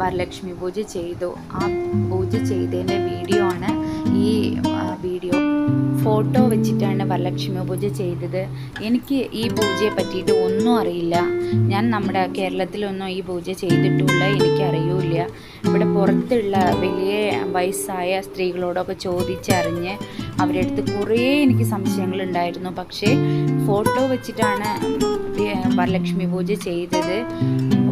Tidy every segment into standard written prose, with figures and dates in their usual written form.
വരലക്ഷ്മി പൂജ ചെയ്തു. ആ പൂജ ചെയ്തതിൻ്റെ വീഡിയോ ആണ് ഈ വീഡിയോ. ഫോട്ടോ വെച്ചിട്ടാണ് വരലക്ഷ്മി പൂജ ചെയ്തത്. എനിക്ക് ഈ പൂജയെ പറ്റിയിട്ട് ഒന്നും അറിയില്ല. ഞാൻ നമ്മുടെ കേരളത്തിലൊന്നും ഈ പൂജ ചെയ്തിട്ടുള്ള എനിക്കറിയില്ല. ഇവിടെ പുറത്തുള്ള വലിയ വയസ്സായ സ്ത്രീകളോടൊക്കെ ചോദിച്ചറിഞ്ഞ് അവരുടെ അടുത്ത് കുറേ എനിക്ക് സംശയങ്ങളുണ്ടായിരുന്നു. പക്ഷേ ഫോട്ടോ വെച്ചിട്ടാണ് വരലക്ഷ്മി പൂജ ചെയ്തത്.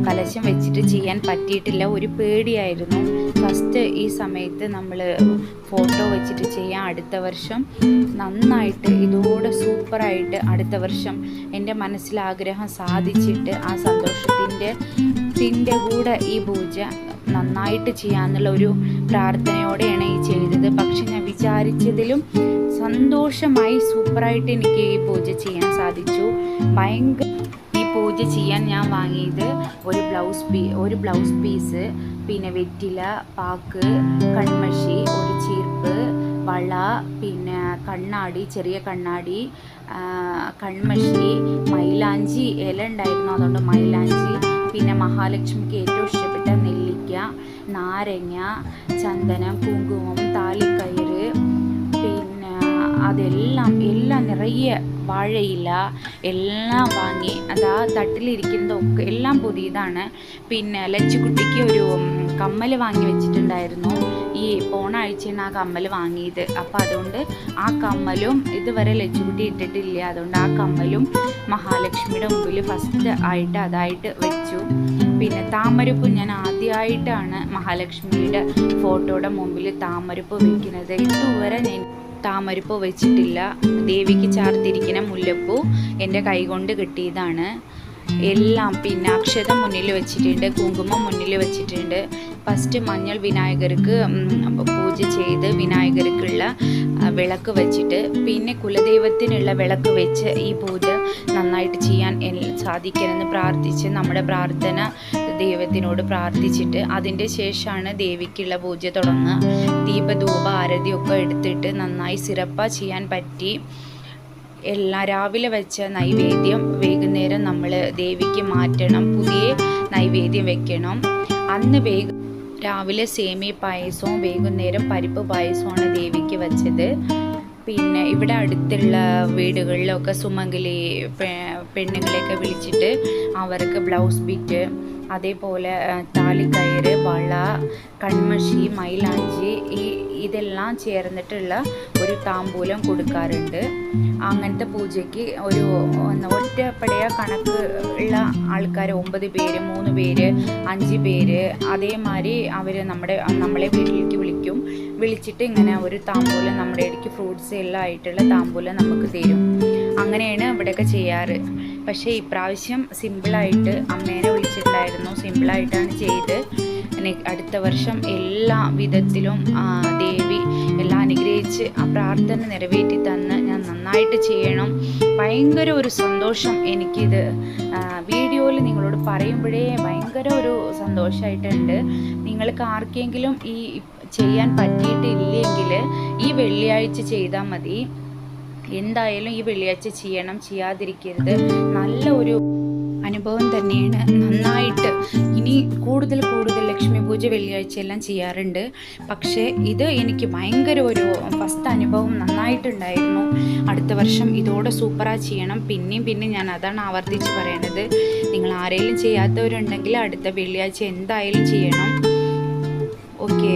കലശം വെച്ചിട്ട് ചെയ്യാൻ പറ്റിയിട്ടില്ല. ഒരു പേടിയായിരുന്നു ഫസ്റ്റ്. ഈ സമയത്ത് നമ്മൾ ഫോട്ടോ വെച്ചിട്ട് ചെയ്യാം. അടുത്ത വർഷം നന്നായിട്ട് ഇതോടെ സൂപ്പറായിട്ട് അടുത്ത വർഷം എൻ്റെ മനസ്സിലാഗ്രഹം സാധിച്ചിട്ട് ആ സന്തോഷത്തിൻ്റെ കൂടെ ഈ പൂജ നന്നായിട്ട് ചെയ്യാമെന്നുള്ള ഒരു പ്രാർത്ഥനയോടെയാണ് ഈ ചെയ്തത്. പക്ഷെ ഞാൻ വിചാരിച്ചതിലും സന്തോഷമായി സൂപ്പറായിട്ട് എനിക്ക് ഈ പൂജ ചെയ്യാൻ സാധിച്ചു. ഭയങ്കര പൂജ ചെയ്യാൻ ഞാൻ വാങ്ങിയത് ഒരു ബ്ലൗസ് പീസ്, പിന്നെ വെറ്റില, പാക്ക്, കൺമഷി, ഒരു ചീർപ്പ്, വള, പിന്നെ കണ്ണാടി, ചെറിയ കണ്ണാടി, കൺമഷി, മൈലാഞ്ചി ഇല ഉണ്ടായിരുന്നു, അതുകൊണ്ട് മൈലാഞ്ചി, പിന്നെ മഹാലക്ഷ്മിക്ക് ഏറ്റവും ഇഷ്ടപ്പെട്ട നെല്ലിക്ക, നാരങ്ങ, ചന്ദനം, കുങ്കുമം, താലിക്കയറ്, പിന്നെ അതെല്ലാം നിറയെ വാഴയില എല്ലാം വാങ്ങി. അത് ആ തട്ടിലിരിക്കുന്നതൊക്കെ എല്ലാം പുതിയതാണ്. പിന്നെ ലച്ചുകുട്ടിക്ക് ഒരു കമ്മൽ വാങ്ങി വെച്ചിട്ടുണ്ടായിരുന്നു. ഈ പോണ ആഴ്ചയാണ് ആ കമ്മൽ വാങ്ങിയത്. അപ്പോൾ അതുകൊണ്ട് ആ കമ്മലും ഇതുവരെ ലച്ചുകുട്ടി ഇട്ടിട്ടില്ല. അതുകൊണ്ട് ആ കമ്മലും മഹാലക്ഷ്മിയുടെ മുമ്പിൽ ഫസ്റ്റ് ആയിട്ട് അതായിട്ട് വെച്ചു. പിന്നെ താമരപ്പ് ഞാൻ ആദ്യമായിട്ടാണ് മഹാലക്ഷ്മിയുടെ ഫോട്ടോയുടെ മുമ്പിൽ താമരപ്പ് വെക്കുന്നത്. ഇതുവരെ ഞാൻ താമരപ്പൂ വെച്ചിട്ടില്ല. ദേവിക്ക് ചാർത്തിരിക്കുന്ന മുല്ലപ്പൂ എൻ്റെ കൈകൊണ്ട് കിട്ടിയതാണ് എല്ലാം. പിന്നെ അക്ഷത മുന്നിൽ വെച്ചിട്ടുണ്ട്, കുങ്കുമം മുന്നിൽ വെച്ചിട്ടുണ്ട്. ഫസ്റ്റ് മഞ്ഞൾ വിനായകർക്ക് പൂജ ചെയ്ത് വിനായകർക്കുള്ള വിളക്ക് വെച്ചിട്ട്, പിന്നെ കുലദൈവത്തിനുള്ള വിളക്ക് വെച്ച് ഈ പൂജ നന്നായിട്ട് ചെയ്യാൻ സാധിക്കണമെന്ന് പ്രാർത്ഥിച്ച് നമ്മുടെ പ്രാർത്ഥന ദൈവത്തിനോട് പ്രാർത്ഥിച്ചിട്ട് അതിൻ്റെ ശേഷമാണ് ദേവിക്കുള്ള പൂജ തുടങ്ങുക. ദീപധൂപ ആരതിയൊക്കെ എടുത്തിട്ട് നന്നായി സിറപ്പാ ചെയ്യാൻ പറ്റി. എല്ലാം രാവിലെ വെച്ച നൈവേദ്യം വൈകുന്നേരം നമ്മൾ ദേവിക്ക് മാറ്റണം, പുതിയ നൈവേദ്യം വെക്കണം. അന്ന് രാവിലെ സേമിയ പായസവും വൈകുന്നേരം പരിപ്പ് പായസവുമാണ് ദേവിക്ക് വെച്ചത്. പിന്നെ ഇവിടെ അടുത്തുള്ള വീടുകളിലൊക്കെ സുമംഗലി പെണ്ണുങ്ങളെയൊക്കെ വിളിച്ചിട്ട് അവർക്ക് ബ്ലൗസ് ബിറ്റ്, അതേപോലെ താലിക്കയറ്, വള, കൺമഷി, മൈലാഞ്ചി ഇതെല്ലാം ചേർന്നിട്ടുള്ള ഒരു താമ്പൂലം കൊടുക്കാറുണ്ട്. അങ്ങനത്തെ പൂജയ്ക്ക് ഒരു ഒറ്റപ്പടയ കണക്ക് ഉള്ള ആൾക്കാർ 9 പേര്, 3 പേര്, 5 പേര്, അതേമാതിരി അവർ നമ്മളെ വീട്ടിലേക്ക് വിളിച്ചിട്ട് ഇങ്ങനെ ഒരു താമ്പൂലം നമ്മുടെ ഇടയ്ക്ക് ഫ്രൂട്ട്സ് എല്ലാം ആയിട്ടുള്ള താമ്പൂലം നമുക്ക് തരും. അങ്ങനെയാണ് ഇവിടെയൊക്കെ ചെയ്യാറ്. പക്ഷേ ഇപ്രാവശ്യം സിമ്പിളായിട്ട് അമ്മേനെ വിളിച്ചിട്ടുണ്ടായിരുന്നു. സിമ്പിളായിട്ടാണ് ചെയ്ത്. അടുത്ത വർഷം എല്ലാ വിധത്തിലും ദേവി എല്ലാം അനുഗ്രഹിച്ച് ആ പ്രാർത്ഥന നിറവേറ്റി തന്ന് ഞാൻ നന്നായിട്ട് ചെയ്യണം. ഭയങ്കര ഒരു സന്തോഷം എനിക്കിത് വീഡിയോയിൽ നിങ്ങളോട് പറയുമ്പോഴേ ഭയങ്കര ഒരു സന്തോഷമായിട്ടുണ്ട്. നിങ്ങൾക്ക് ആർക്കെങ്കിലും ഈ ചെയ്യാൻ പറ്റിയിട്ടില്ലെങ്കിൽ ഈ വെള്ളിയാഴ്ച ചെയ്താൽ മതി. എന്തായാലും ഈ വെള്ളിയാഴ്ച ചെയ്യണം, ചെയ്യാതിരിക്കരുത്. നല്ല ഒരു അനുഭവം തന്നെയാണ്. നന്നായിട്ട് ഇനി കൂടുതൽ ലക്ഷ്മി പൂജ വെള്ളിയാഴ്ചയെല്ലാം ചെയ്യാറുണ്ട്. പക്ഷേ ഇത് എനിക്ക് ഭയങ്കര ഒരു ഫസ്റ്റ് അനുഭവം നന്നായിട്ടുണ്ടായിരുന്നു. അടുത്ത വർഷം ഇതോടെ സൂപ്പറായി ചെയ്യണം. പിന്നെയും ഞാൻ അതാണ് ആവർത്തിച്ച് പറയണത്. നിങ്ങൾ ആരെങ്കിലും ചെയ്യാത്തവരുണ്ടെങ്കിൽ അടുത്ത വെള്ളിയാഴ്ച എന്തായാലും ചെയ്യണം. ഓക്കെ.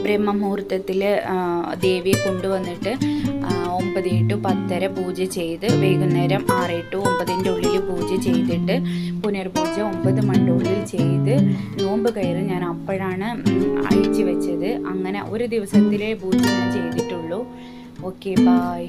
ബ്രഹ്മമുഹൂർത്തത്തിൽ ദേവിയെ കൊണ്ടുവന്നിട്ട് 9 to 10 പൂജ ചെയ്ത് വൈകുന്നേരം 6 to 9 ഉള്ളിൽ പൂജ ചെയ്തിട്ട് പുനർപൂജ 9 മണിയുടെ ഉള്ളിൽ ചെയ്ത് നോമ്പ് കയറി ഞാൻ അപ്പോഴാണ് അഴിച്ചു വെച്ചത്. അങ്ങനെ ഒരു ദിവസത്തിലെ പൂജ ഞാൻ ചെയ്തിട്ടുള്ളൂ. Okay, by.